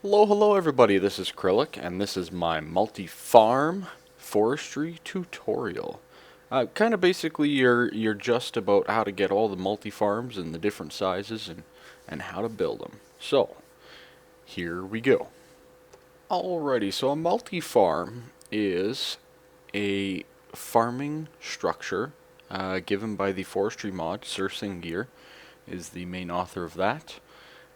Hello everybody, this is Kryllyk, and this is my multi-farm forestry tutorial. Kind of basically you're just about how to get all the multi-farms and the different sizes and how to build them. So, here we go. Alrighty, so a multi-farm is a farming structure given by the forestry mod. Gear is the main author of that.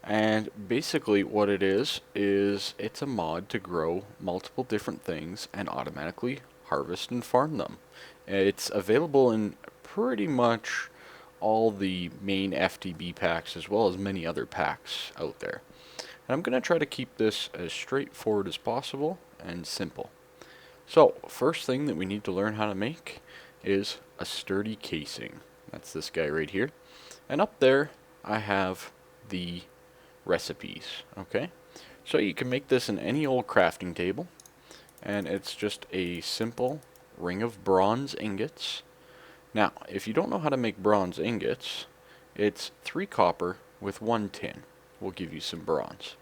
And basically what it is it's a mod to grow multiple different things and automatically harvest and farm them. It's available in pretty much all the main FTB packs as well as many other packs out there. And I'm going to try to keep this as straightforward as possible and simple. So, first thing that we need to learn how to make is a sturdy casing. That's this guy right here. And up there I have the recipes. Okay, so you can make this in any old crafting table, and it's just a simple ring of bronze ingots. Now, if you don't know how to make bronze ingots, it's 3 copper with 1 tin will give you some bronze.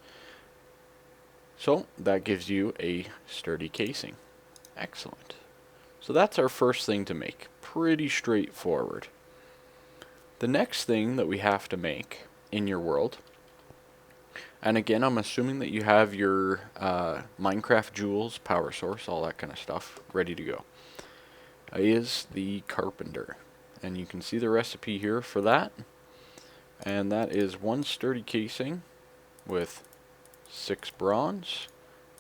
So that gives you a sturdy casing. Excellent. So that's our first thing to make. Pretty straightforward. The next thing that we have to make in your world, and again, I'm assuming that you have your Minecraft jewels, power source, all that kind of stuff ready to go, is the carpenter. And you can see the recipe here for that. And that is 1 sturdy casing with 6 bronze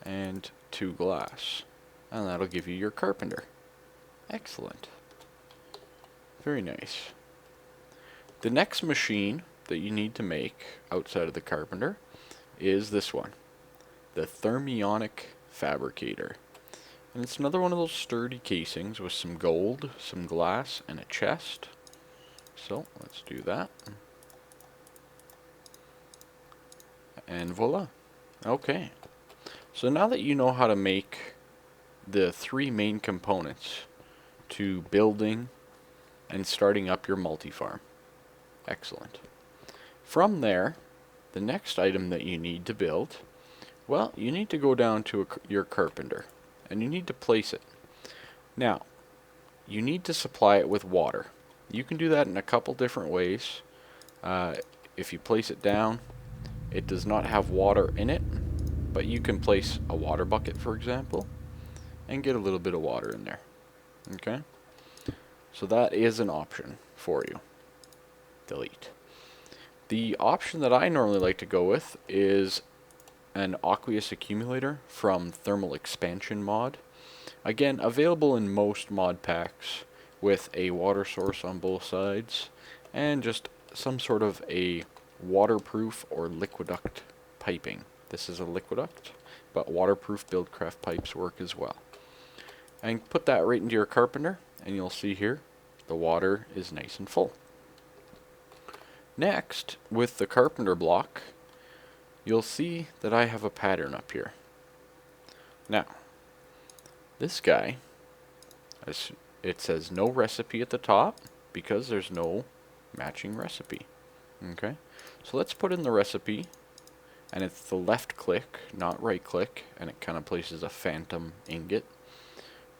and 2 glass. And that'll give you your carpenter. Excellent. Very nice. The next machine that you need to make outside of the carpenter is this one, the thermionic fabricator. And it's another one of those sturdy casings with some gold, some glass, and a chest. So let's do that. And voila. Okay. So now that you know how to make the 3 main components to building and starting up your multi-farm. Excellent. From there, the next item that you need to build, well, you need to go down to your carpenter, and you need to place it. Now, you need to supply it with water. You can do that in a couple different ways. If you place it down, it does not have water in it, but you can place a water bucket, for example, and get a little bit of water in there. Okay? So that is an option for you. Delete. The option that I normally like to go with is an aqueous accumulator from Thermal Expansion mod. Again, available in most mod packs with a water source on both sides and just some sort of a waterproof or liquiduct piping. This is a liquiduct, but waterproof Buildcraft pipes work as well. And put that right into your carpenter, and you'll see here the water is nice and full. Next, with the carpenter block, you'll see that I have a pattern up here. Now, this guy, it says no recipe at the top because there's no matching recipe. Okay, so let's put in the recipe, and it's the left click, not right click, and it kind of places a phantom ingot.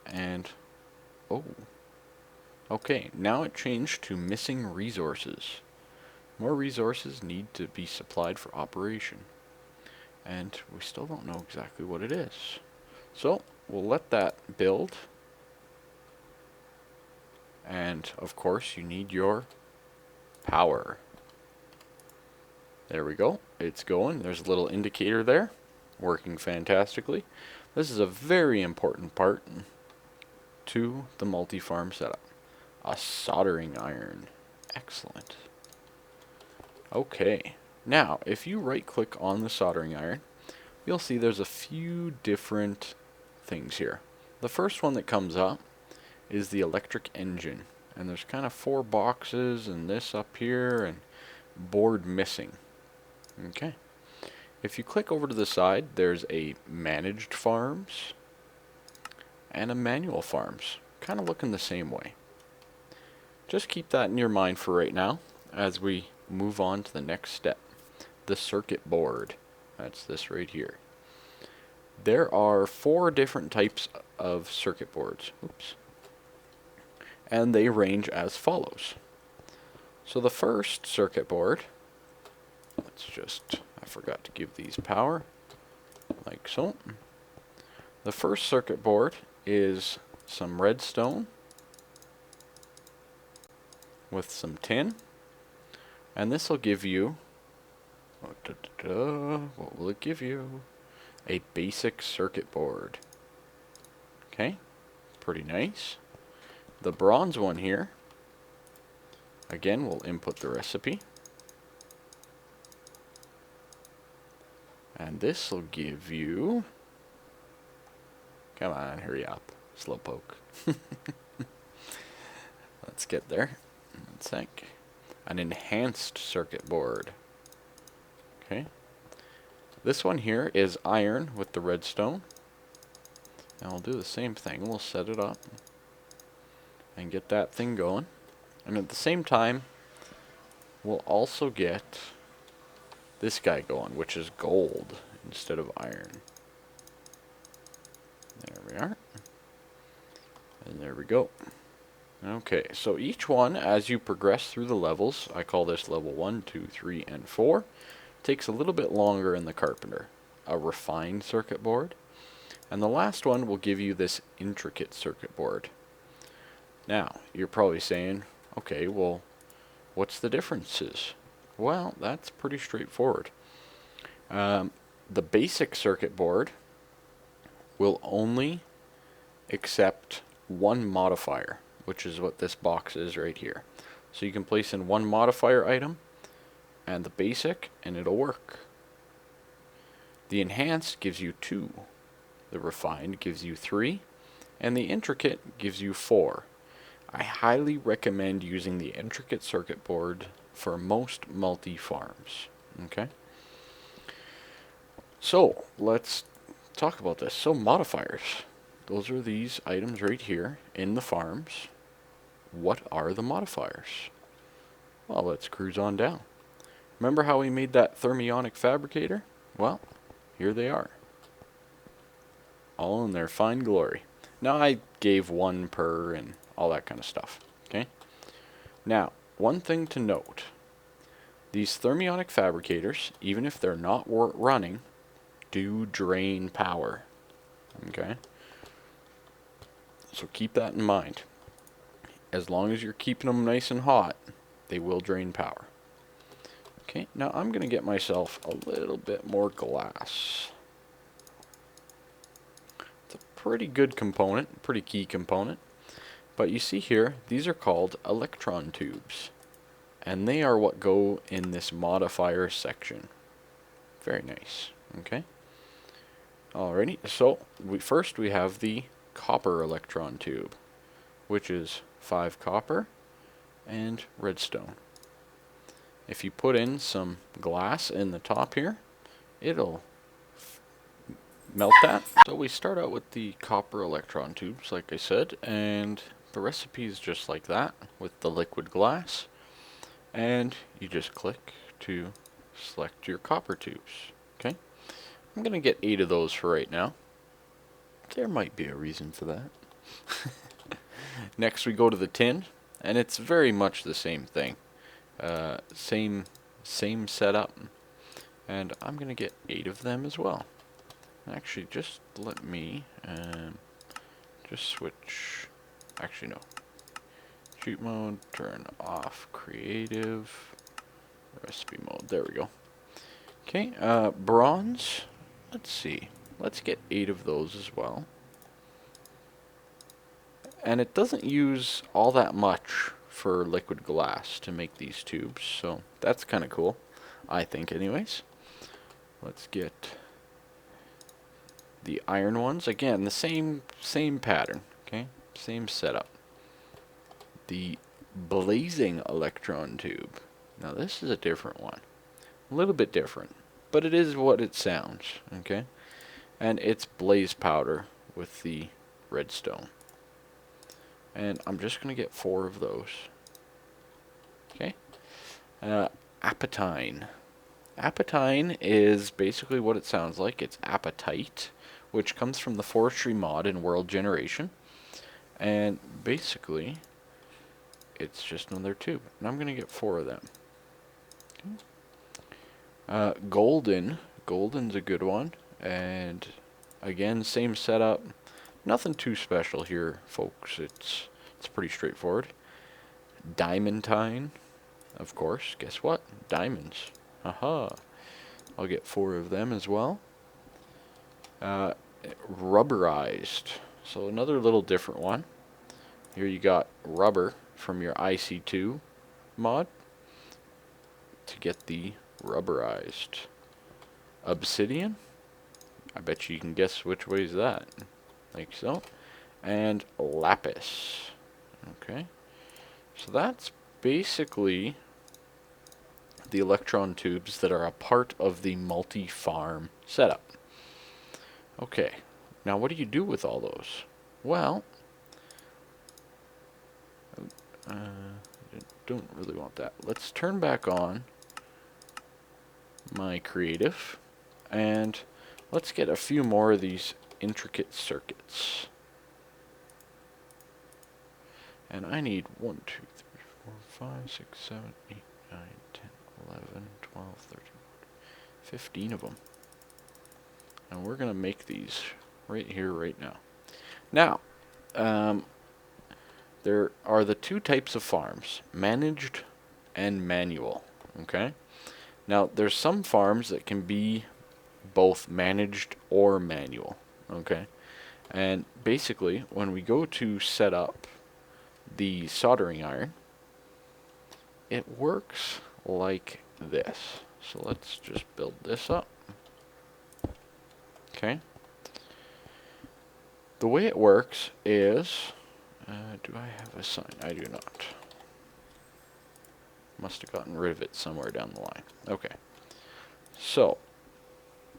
And, oh, okay, now it changed to missing resources. More resources need to be supplied for operation. And we still don't know exactly what it is. So we'll let that build. And of course you need your power. There we go. It's going. There's a little indicator there. Working fantastically. This is a very important part to the multi-farm setup. A soldering iron. Excellent. Okay, now if you right click on the soldering iron, you'll see there's a few different things here. The first one that comes up is the electric engine, and there's kind of 4 boxes and this up here and board missing. Okay, if you click over to the side, there's a managed farms and a manual farms, kind of looking the same way. Just keep that in your mind for right now as we move on to the next step, the circuit board. That's this right here. There are 4 different types of circuit boards. Oops. And they range as follows. So the first circuit board, I forgot to give these power, like so. The first circuit board is some redstone with some tin, and this will give you, what will it give you? A basic circuit board. Okay, pretty nice. The bronze one here, again, we'll input the recipe. And this will give you, come on, hurry up, slowpoke. Let's get there. 1 sec. An enhanced circuit board. Okay. This one here is iron with the redstone. And we'll do the same thing. We'll set it up and get that thing going. And at the same time, we'll also get this guy going, which is gold instead of iron. There we are. And there we go. Okay, so each one, as you progress through the levels, I call this level 1, 2, 3, and 4, takes a little bit longer in the carpenter. A refined circuit board. And the last one will give you this intricate circuit board. Now, you're probably saying, okay, well, what's the differences? Well, that's pretty straightforward. The basic circuit board will only accept one modifier, which is what this box is right here. So you can place in one modifier item and the basic, and it'll work. The enhanced gives you 2. The refined gives you 3. And the intricate gives you 4. I highly recommend using the intricate circuit board for most multi-farms. Okay? So, let's talk about this. So, modifiers. Those are these items right here in the farms. What are the modifiers? Well, let's cruise on down. Remember how we made that thermionic fabricator? Well, here they are. All in their fine glory. Now, I gave 1 per and all that kind of stuff. Okay? Now, one thing to note. These thermionic fabricators, even if they're not running, do drain power. Okay? So keep that in mind. As long as you're keeping them nice and hot, they will drain power. Okay, now I'm going to get myself a little bit more glass. It's a pretty good component, pretty key component. But you see here, these are called Electron tubes. And they are what go in this modifier section. Very nice. Okay. Alrighty, so first we have the copper electron tube, which is 5 copper and redstone. If you put in some glass in the top here, it'll melt that. So we start out with the copper electron tubes, like I said, and the recipe is just like that with the liquid glass. And you just click to select your copper tubes. Okay, I'm going to get 8 of those for right now. There might be a reason for that. Next we go to the tin, and it's very much the same thing. Same setup. And I'm going to get 8 of them as well. Actually, just let me just switch. Actually, no. Shoot mode, turn off creative, recipe mode, there we go. Okay, bronze, let's see, let's get 8 of those as well. And it doesn't use all that much for liquid glass to make these tubes, so that's kind of cool, I think anyways. Let's get the iron ones, again, the same pattern, okay, same setup. The blazing electron tube. Now this is a different one. A little bit different. But it is what it sounds. Okay? And it's blaze powder with the redstone. And I'm just going to get 4 of those. Okay? Apatite. Apatite is basically what it sounds like. It's apatite which comes from the Forestry mod in World Generation. And basically, it's just another tube. And I'm going to get 4 of them. Okay. Golden's a good one. And again, same setup. Nothing too special here, folks. It's pretty straightforward. Diamantine, of course. Guess what? Diamonds. Haha. I'll get 4 of them as well. Rubberized. So another little different one. Here you got rubber from your IC2 mod to get the rubberized. Obsidian. I bet you can guess which way is that. Like so. And lapis. Okay. So that's basically the Electron tubes that are a part of the multi-farm setup. Okay. Now what do you do with all those? Well, don't really want that. Let's turn back on my creative and let's get a few more of these intricate circuits. And I need 1, 2, 3, 4, 5, 6, 7, 8, 9, 10, 11, 12, 13, 15 of them. And we're going to make these right here, right now. Now, there are the 2 types of farms, managed and manual. Okay? Now, there's some farms that can be both managed or manual. Okay? And basically, when we go to set up the soldering iron, it works like this. So let's just build this up. Okay. The way it works is, do I have a sign? I do not. Must have gotten rid of it somewhere down the line. Okay. So,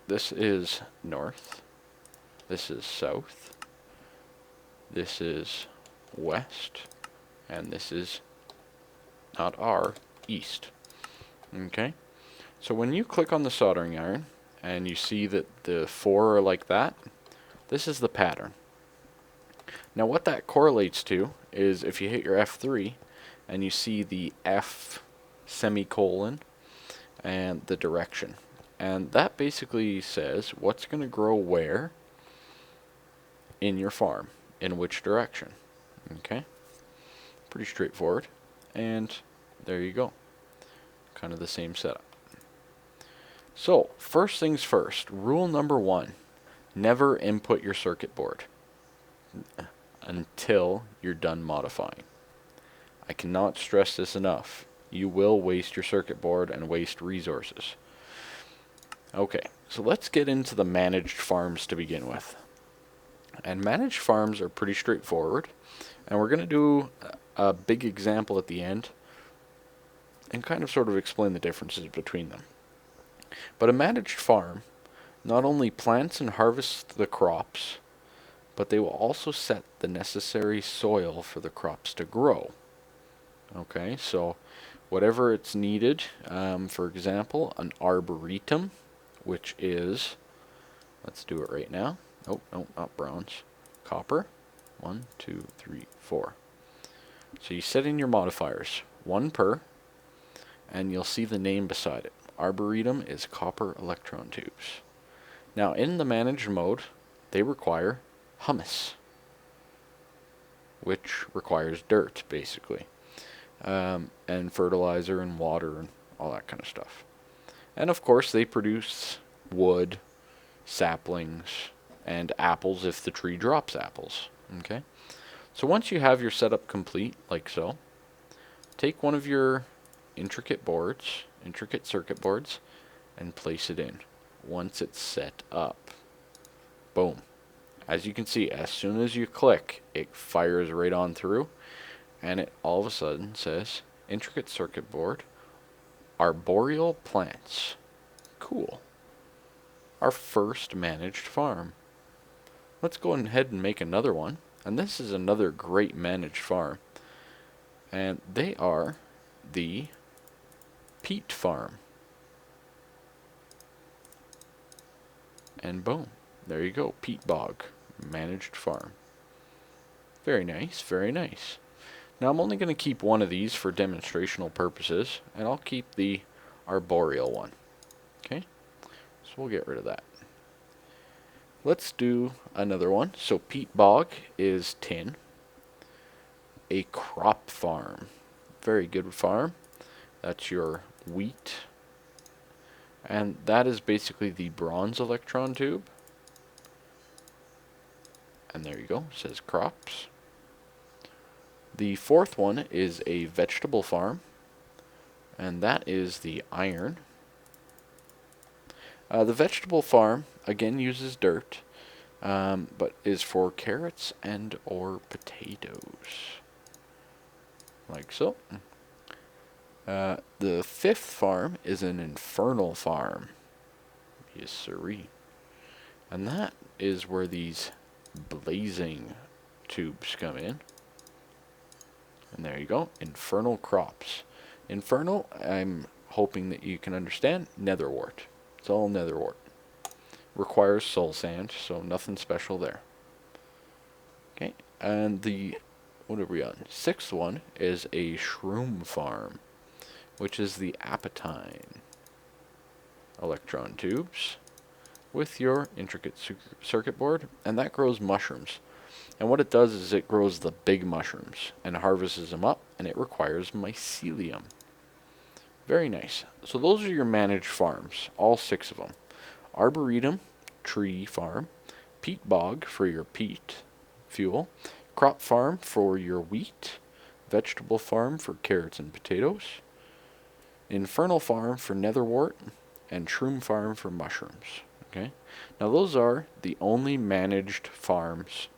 this is north. This is south. This is west. And this is not R, east. Okay? So when you click on the soldering iron and you see that the 4 are like that, this is the pattern. Now what that correlates to is if you hit your F3 and you see the F semicolon and the direction. And that basically says what's going to grow where in your farm, in which direction. Okay? Pretty straightforward. And there you go. Kind of the same setup. So, first things first, rule number 1, never input your circuit board until you're done modifying. I cannot stress this enough. You will waste your circuit board and waste resources. Okay, so let's get into the managed farms to begin with. And managed farms are pretty straightforward. And we're going to do a big example at the end and kind of sort of explain the differences between them. But a managed farm not only plants and harvests the crops, but they will also set the necessary soil for the crops to grow. Okay, so whatever it's needed, for example, an arboretum, which is, let's do it right now. Oh, no, not bronze. Copper. 1, 2, 3, 4. So you set in your modifiers, 1 per, and you'll see the name beside it. Arboretum is copper electron tubes. Now in the managed mode, they require humus, which requires dirt, basically, and fertilizer and water and all that kind of stuff. And of course they produce wood, saplings, and apples if the tree drops apples. Okay, so once you have your setup complete, like so, take one of your intricate circuit boards, and place it in. Once it's set up, boom. As you can see, as soon as you click, it fires right on through, and it all of a sudden says, intricate circuit board, arboreal plants. Cool. Our first managed farm. Let's go ahead and make another one. And this is another great managed farm. And they are the peat farm. And boom. There you go, peat bog, managed farm. Very nice, very nice. Now I'm only going to keep one of these for demonstrational purposes, and I'll keep the arboreal one. Okay, so we'll get rid of that. Let's do another one. So peat bog is tin. A crop farm. Very good farm. That's your wheat. And that is basically the bronze electron tube. And there you go, it says crops. The fourth one is a vegetable farm. And that is the iron. The vegetable farm, again, uses dirt, but is for carrots and or potatoes. Like so. The fifth farm is an infernal farm. Yes, sirree. And that is where these blazing tubes come in. And there you go, infernal crops. Infernal, I'm hoping that you can understand, netherwort. It's all netherwort. Requires soul sand, so nothing special there. Okay, and the, what are we on? Sixth one is a shroom farm, which is the apatine electron tubes with your intricate circuit board, and that grows mushrooms. And what it does is it grows the big mushrooms and harvests them up, and it requires mycelium. Very nice. So those are your managed farms, all 6 of them. Arboretum, tree farm, peat bog for your peat fuel, crop farm for your wheat, vegetable farm for carrots and potatoes, infernal farm for netherwort, and shroom farm for mushrooms. Okay. Now those are the only managed farms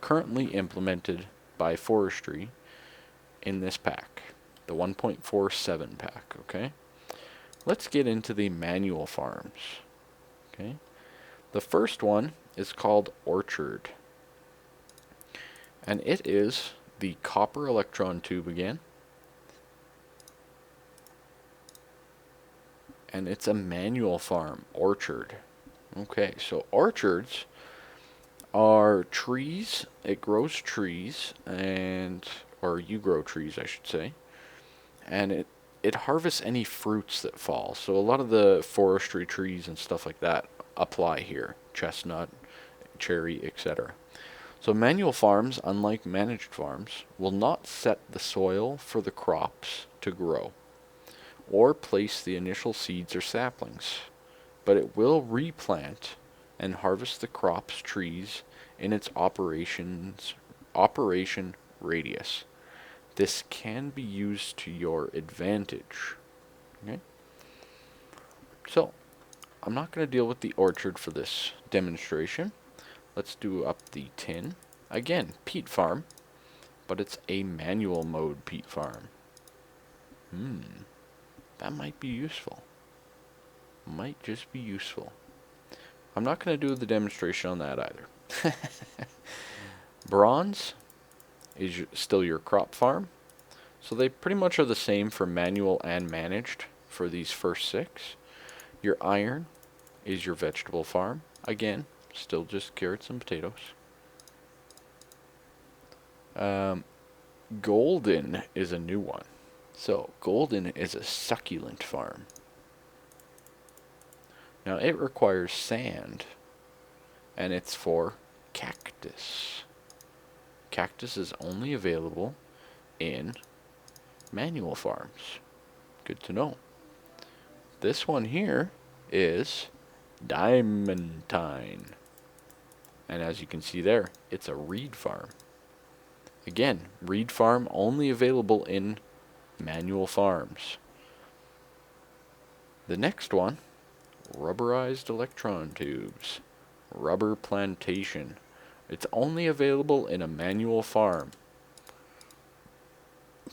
currently implemented by Forestry in this pack, the 1.47 pack. Okay. Let's get into the manual farms. Okay. The first one is called Orchard, and it is the copper electron tube again, and it's a manual farm, Orchard. Okay, so orchards are trees. It grows trees, or you grow trees, I should say, and it harvests any fruits that fall. So a lot of the forestry trees and stuff like that apply here, chestnut, cherry, etc. So manual farms, unlike managed farms, will not set the soil for the crops to grow or place the initial seeds or saplings, but it will replant and harvest the crop's trees in its operation radius. This can be used to your advantage. Okay? So, I'm not going to deal with the orchard for this demonstration. Let's do up the tin. Again, peat farm, but it's a manual mode peat farm. That might be useful. Might just be useful. I'm not going to do the demonstration on that either. Bronze is still your crop farm. So they pretty much are the same for manual and managed for these first 6. Your iron is your vegetable farm. Again, still just carrots and potatoes. Golden is a new one. So golden is a succulent farm. Now it requires sand, and it's for cactus. Cactus is only available in manual farms. Good to know. This one here is diamantine. And as you can see there, it's a reed farm. Again, reed farm only available in manual farms. The next one, rubberized electron tubes. Rubber plantation. It's only available in a manual farm.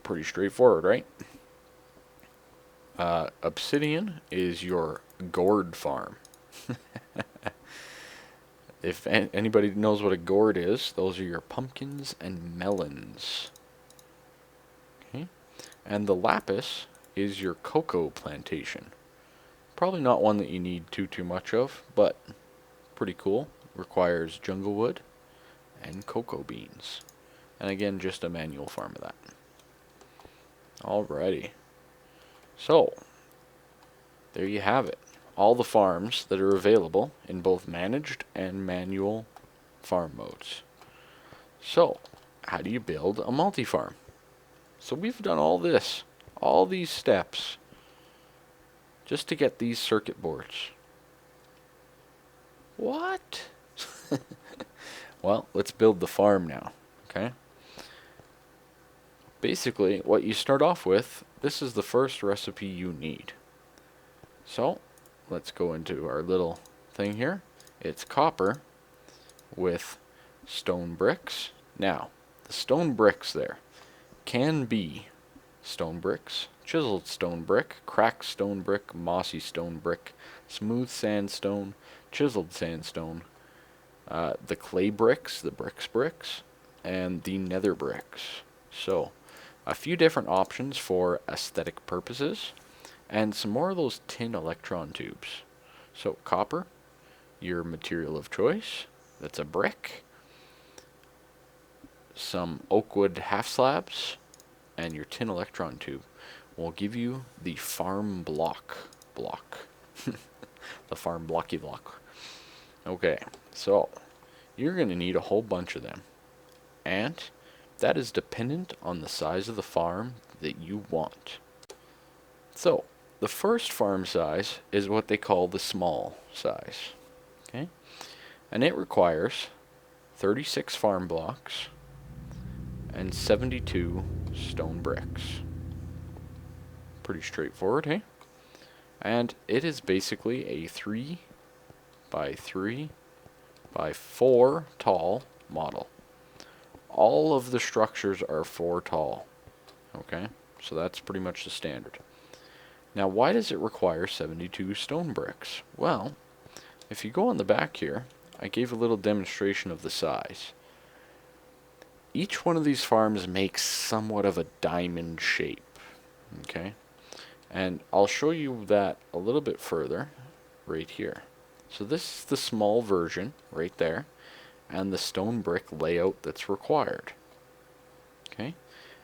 Pretty straightforward, right? Obsidian is your gourd farm. If anybody knows what a gourd is, those are your pumpkins and melons. Okay. And the lapis is your cocoa plantation. Probably not one that you need too much of, but pretty cool. requires jungle wood and cocoa beans. And again, just a manual farm of that. Alrighty. So, there you have it. All the farms that are available in both managed and manual farm modes. So, how do you build a multi-farm? So we've done all this, all these steps, just to get these circuit boards. What? Well, let's build the farm now, okay? Basically, what you start off with, this is the first recipe you need. So, let's go into our little thing here. It's copper with stone bricks. Now, the stone bricks there can be stone bricks, chiseled stone brick, cracked stone brick, mossy stone brick, smooth sandstone, chiseled sandstone, the clay bricks, the bricks, and the nether bricks. So, a few different options for aesthetic purposes, and some more of those tin electron tubes. So, copper, your material of choice. That's a brick. Some oak wood half slabs, and your tin electron tube will give you the farm block. The farm blocky block. Okay, so you're going to need a whole bunch of them. And that is dependent on the size of the farm that you want. So, the first farm size is what they call the small size. Okay? And it requires 36 farm blocks and 72 stone bricks. Pretty straightforward, hey? And it is basically a 3 by 3 by 4 tall model. All of the structures are 4 tall. Okay? So that's pretty much the standard. Now, why does it require 72 stone bricks? Well, if you go on the back here, I gave a little demonstration of the size. Each one of these farms makes somewhat of a diamond shape. Okay? And I'll show you that a little bit further right here. So this is the small version right there, and the stone brick layout that's required. Okay?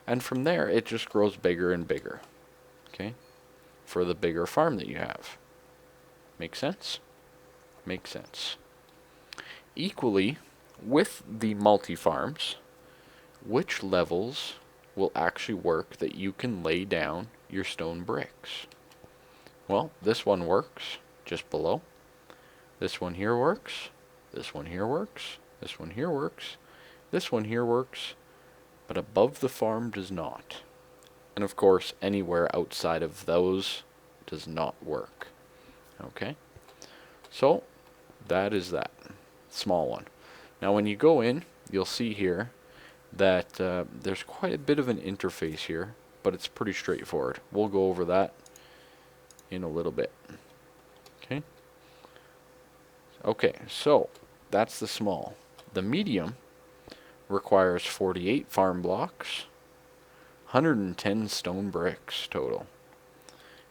And from there, it just grows bigger and bigger. Okay? For the bigger farm that you have. Make sense? Makes sense. Equally, with the multi-farms, which levels will actually work that you can lay down your stone bricks? Well, this one works just below. This one here works. This one here works. This one here works. This one here works. But above the farm does not. And of course, anywhere outside of those does not work. Okay? So, that is that. Small one. Now, when you go in, you'll see here that there's quite a bit of an interface here, but it's pretty straightforward. We'll go over that in a little bit. Okay? Okay, so that's the small. The medium requires 48 farm blocks, 110 stone bricks total.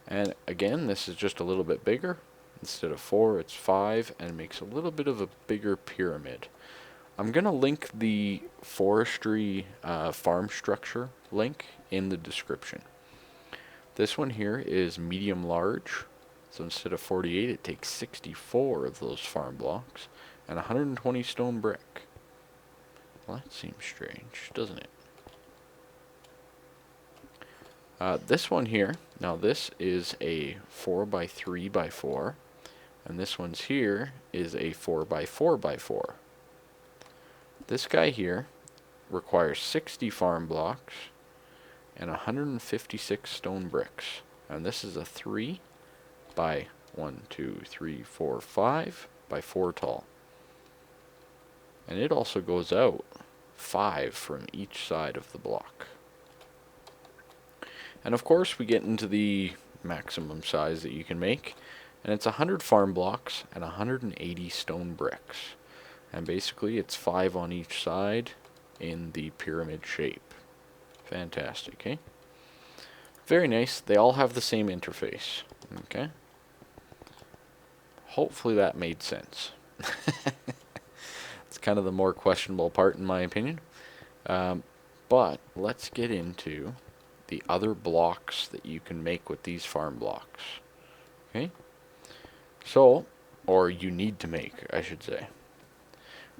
And again, this is just a little bit bigger. Instead of 4, it's 5, and makes a little bit of a bigger pyramid. I'm going to link the Forestry farm structure link in the description. This one here is medium large. So instead of 48, it takes 64 of those farm blocks and 120 stone brick. Well, that seems strange, doesn't it? This one here, now this is a 4 by 3 by 4, and this one's here is a 4 by 4 by 4. This guy here requires 60 farm blocks and 156 stone bricks, and this is a 3 by 1, 2, 3, 4, 5 by 4 tall. And it also goes out 5 from each side of the block. And of course, we get into the maximum size that you can make, and it's 100 farm blocks and 180 stone bricks. And basically, it's 5 on each side in the pyramid shape. Fantastic, eh? Very nice. They all have the same interface. Okay? Hopefully that made sense. kind of the more questionable part in my opinion. But let's get into the other blocks that you can make with these farm blocks. Okay? So, or you need to make, I should say.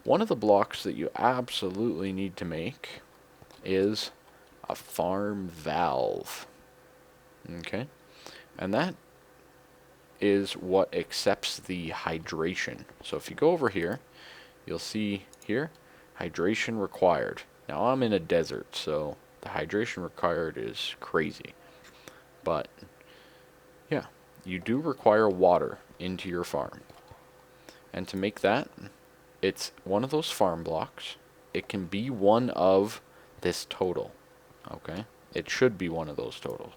One of the blocks that you absolutely need to make is a farm valve. Okay? And that is what accepts the hydration. So if you go over here, you'll see here, hydration required. Now I'm in a desert, so the hydration required is crazy. But yeah, you do require water into your farm. And to make that, it's one of those farm blocks. It can be one of this total. Okay? It should be one of those totals.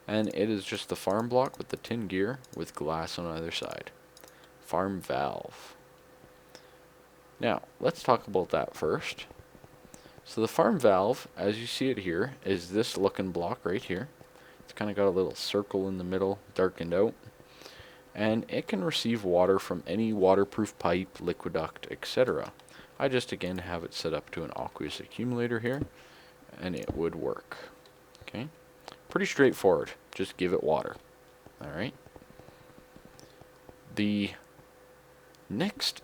And it is just the farm block with the tin gear with glass on either side. Farm valve. Now, let's talk about that first. So the farm valve, as you see it here, is this looking block right here. It's kind of got a little circle in the middle, darkened out. And it can receive water from any waterproof pipe, liquid duct, etc. I just again have it set up to an aqueous accumulator here, and it would work. Okay? Pretty straightforward. Just give it water. Alright? The next,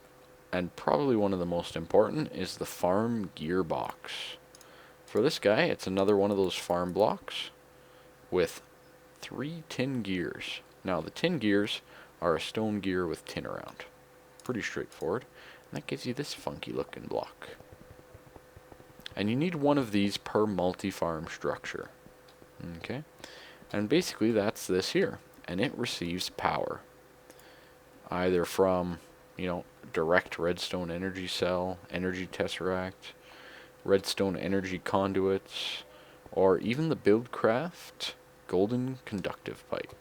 and probably one of the most important, is the farm gearbox. For this guy, it's another one of those farm blocks with 3 tin gears. Now, the tin gears are a stone gear with tin around. Pretty straightforward. And that gives you this funky looking block. And you need one of these per multi-farm structure. Okay? And basically that's this here. And it receives power. Either from, direct redstone energy cell, energy tesseract, redstone energy conduits, or even the Buildcraft golden conductive pipe.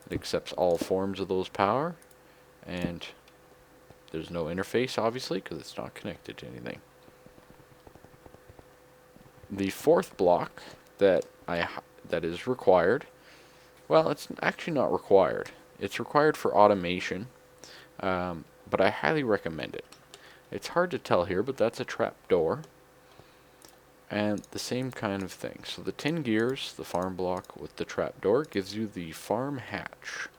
It accepts all forms of those power, and there's no interface obviously because it's not connected to anything. The fourth block that is required, well, it's actually not required. It's required for automation, but I highly recommend it. It's hard to tell here, but that's a trap door. And the same kind of thing. So the tin gears, the farm block with the trap door, gives you the farm hatch.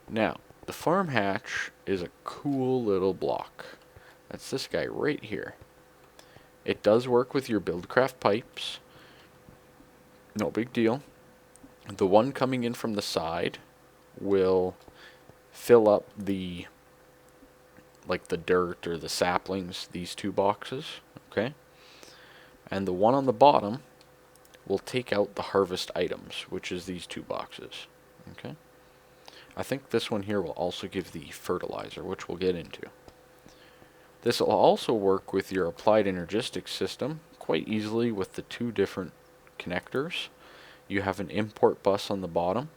Now, the farm hatch is a cool little block. That's this guy right here. It does work with your Buildcraft pipes. No big deal. The one coming in from the side will fill up the dirt or the saplings, these two boxes, okay? And the one on the bottom will take out the harvest items, which is these two boxes, okay? I think this one here will also give the fertilizer, which we'll get into. This will also work with your applied energistics system quite easily with the two different connectors. You have an import bus on the bottom,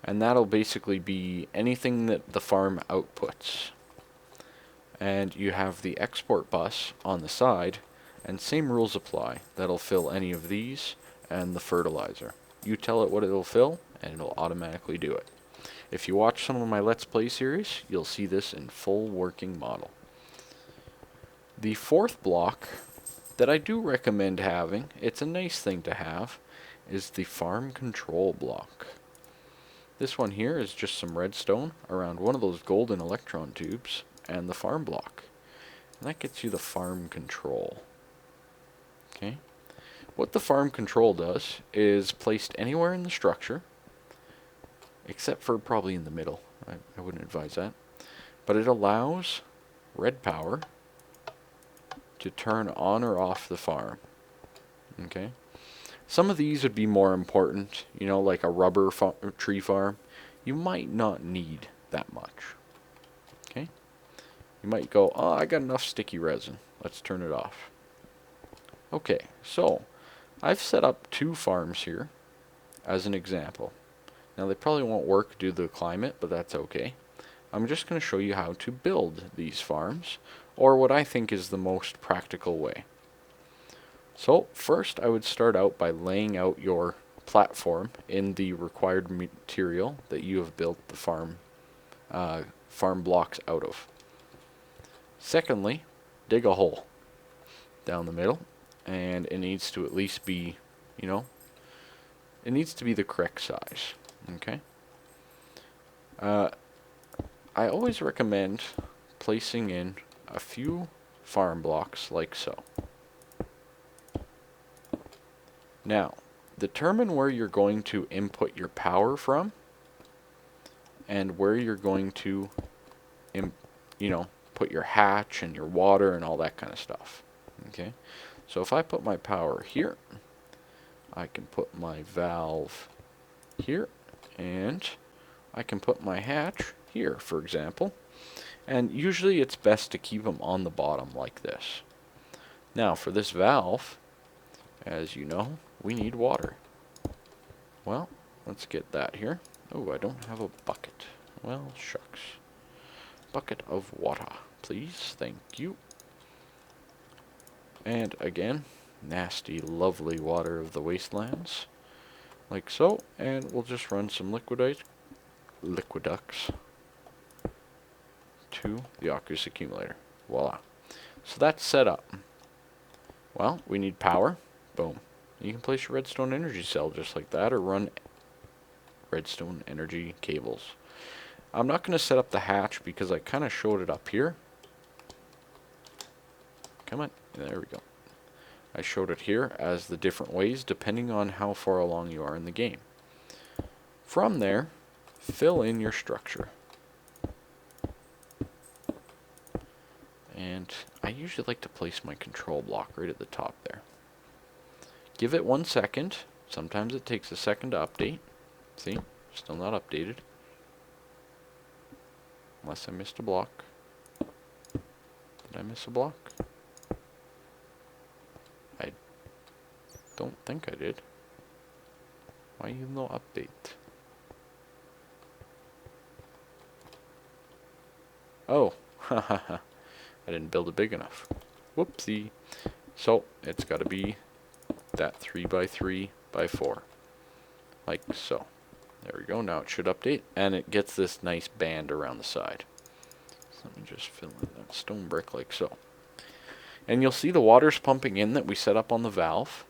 and that'll basically be anything that the farm outputs. And you have the export bus on the side, and same rules apply. That'll fill any of these and the fertilizer. You tell it what it'll fill, and it'll automatically do it. If you watch some of my Let's Play series, you'll see this in full working model. The fourth block that I do recommend having, it's a nice thing to have, is the farm control block. This one here is just some redstone around one of those golden electron tubes and the farm block. And that gets you the farm control. Okay? What the farm control does is placed anywhere in the structure, except for probably in the middle. I wouldn't advise that. But it allows red power to turn on or off the farm. Okay? Some of these would be more important, like a rubber tree farm. You might not need that much. Okay? You might go, oh, I got enough sticky resin. Let's turn it off. Okay, so I've set up 2 farms here as an example. Now they probably won't work due to the climate, but that's okay. I'm just going to show you how to build these farms, or what I think is the most practical way. So first I would start out by laying out your platform in the required material that you have built the farm blocks out of. Secondly, dig a hole down the middle, and it needs to at least be, you know, it needs to be the correct size. Okay. I always recommend placing in a few farm blocks like so. Now, determine where you're going to input your power from and where you're going to, put your hatch and your water and all that kind of stuff. Okay, so if I put my power here, I can put my valve here, and I can put my hatch here, for example. And usually it's best to keep them on the bottom like this. Now for this valve, as you know, we need water. Well, let's get that here. Oh, I don't have a bucket. Well, shucks. Bucket of water, please. Thank you. And again, nasty, lovely water of the wastelands. Like so. And we'll just run some liquiducts to the aqueous accumulator. Voila. So that's set up. Well, we need power. Boom. You can place your redstone energy cell just like that, or run redstone energy cables. I'm not going to set up the hatch because I kind of showed it up here. Come on. There we go. I showed it here as the different ways depending on how far along you are in the game. From there, fill in your structure. And I usually like to place my control block right at the top there. Give it 1 second. Sometimes it takes a second to update. See? Still not updated. Unless I missed a block. Did I miss a block? I don't think I did. Why you no update? Oh, hahaha. I didn't build it big enough. Whoopsie. So, it's got to be that 3x3x4. Like so. There we go. Now it should update. And it gets this nice band around the side. So let me just fill in that stone brick like so. And you'll see the water's pumping in that we set up on the valve.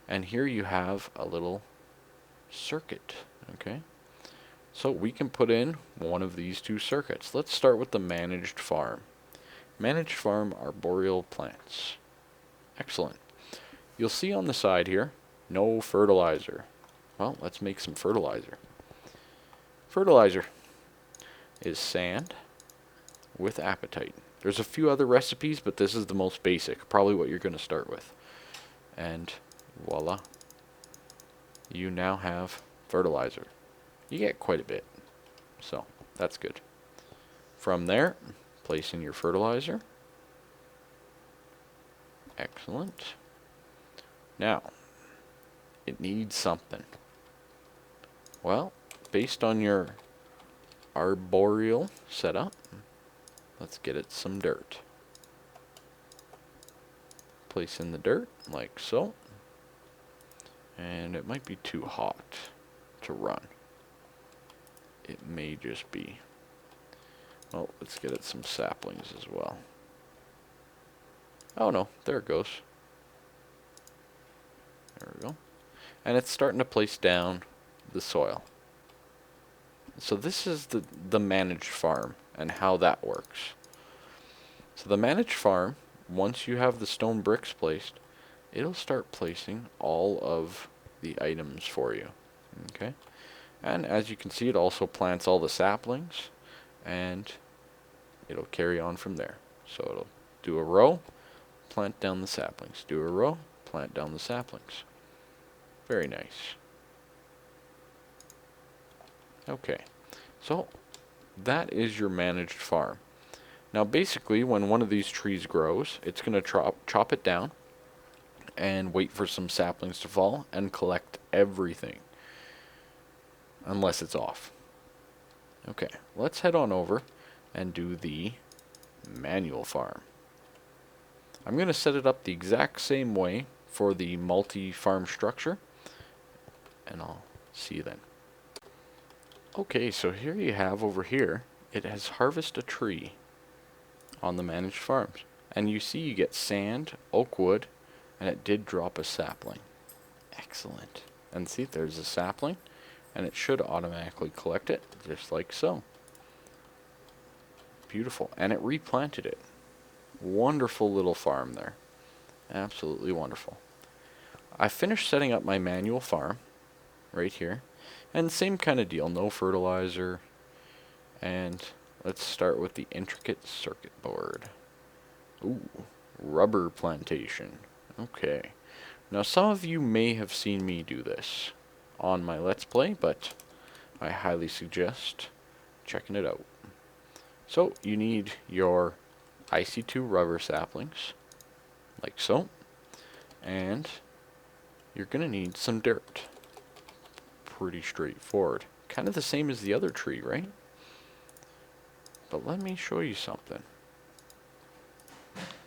And here you have a little circuit. Okay. So we can put in one of these two circuits. Let's start with the managed farm. Managed farm arboreal plants. Excellent. You'll see on the side here, no fertilizer. Well, let's make some fertilizer. Fertilizer is sand with apatite. There's a few other recipes, but this is the most basic, probably what you're going to start with. And voila. You now have fertilizer. You get quite a bit, so that's good. From there, place in your fertilizer. Excellent. Now, it needs something. Well, based on your arboreal setup, let's get it some dirt. Place in the dirt, like so. And it might be too hot to run. It may just be. Oh, let's get it some saplings as well. Oh no, there it goes. There we go. And it's starting to place down the soil. So this is the managed farm and how that works. So the managed farm, once you have the stone bricks placed, it'll start placing all of the items for you. Okay? And as you can see, it also plants all the saplings, and it'll carry on from there. So it'll do a row, plant down the saplings. Do a row, plant down the saplings. Very nice. Okay, so that is your managed farm. Now basically, when one of these trees grows, it's going to chop it down and wait for some saplings to fall and collect everything. Unless it's off. Okay, let's head on over and do the manual farm. I'm going to set it up the exact same way for the multi-farm structure, and I'll see you then. Okay, so here you have over here, it has harvest a tree. on the managed farms. And you see you get sand, oak wood, and it did drop a sapling. Excellent. And see, there's a sapling, and it should automatically collect it, just like so. Beautiful. And it replanted it. Wonderful little farm there. Absolutely wonderful. I finished setting up my manual farm right here. And same kind of deal, no fertilizer. And let's start with the intricate circuit board. Ooh, rubber plantation. Okay. Now some of you may have seen me do this on my Let's Play, but I highly suggest checking it out. So you need your IC2 rubber saplings, like so, and you're going to need some dirt. Pretty straightforward. Kind of the same as the other tree, right? But let me show you something.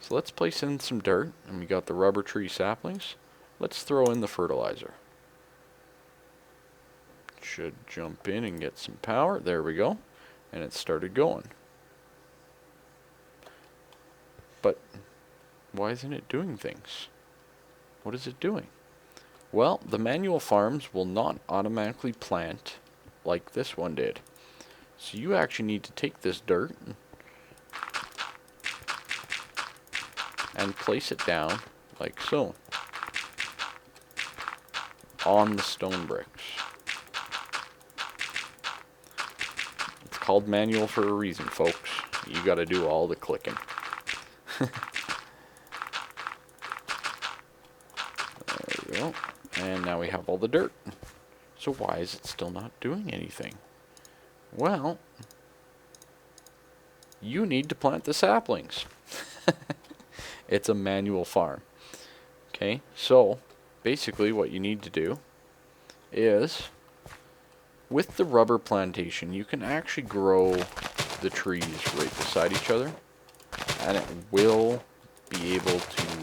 So let's place in some dirt, and we got the rubber tree saplings. Let's throw in the fertilizer. Should jump in and get some power. There we go. And it started going. But why isn't it doing things? What is it doing? Well, the manual farms will not automatically plant like this one did. So you actually need to take this dirt and place it down like so on the stone bricks. It's called manual for a reason, folks. You gotta do all the clicking. There we go. And now we have all the dirt. So why is it still not doing anything? Well, you need to plant the saplings. It's a manual farm. Okay, so basically what you need to do is, with the rubber plantation, you can actually grow the trees right beside each other, and it will be able to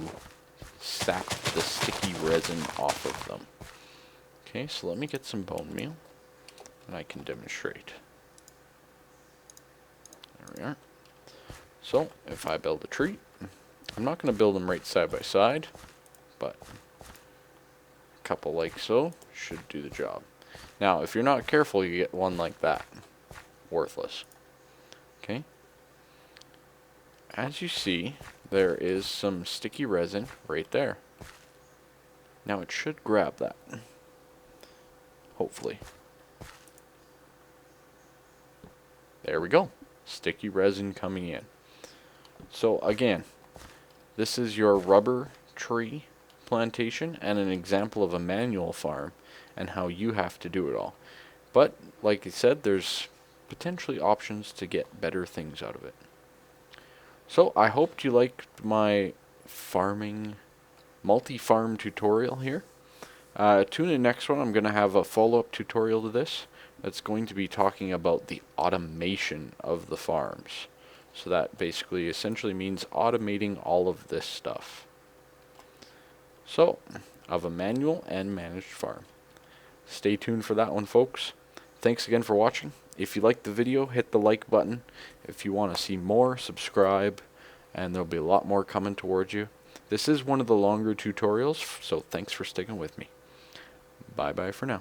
sap the sticky resin off of them. Okay, so let me get some bone meal, and I can demonstrate. There we are. So, if I build a tree, I'm not going to build them right side by side, but a couple like so should do the job. Now, if you're not careful, you get one like that. Worthless. Okay? As you see, there is some sticky resin right there. Now it should grab that. Hopefully. There we go. Sticky resin coming in. So again, this is your rubber tree plantation and an example of a manual farm and how you have to do it all. But like I said, there's potentially options to get better things out of it. So I hoped you liked my farming multi-farm tutorial here. Tune in next one. I'm going to have a follow-up tutorial to this that's going to be talking about the automation of the farms. So that basically essentially means automating all of this stuff. So, of a manual and managed farm. Stay tuned for that one, folks. Thanks again for watching. If you liked the video, hit the like button. If you want to see more, subscribe, and there'll be a lot more coming towards you. This is one of the longer tutorials, so thanks for sticking with me. Bye-bye for now.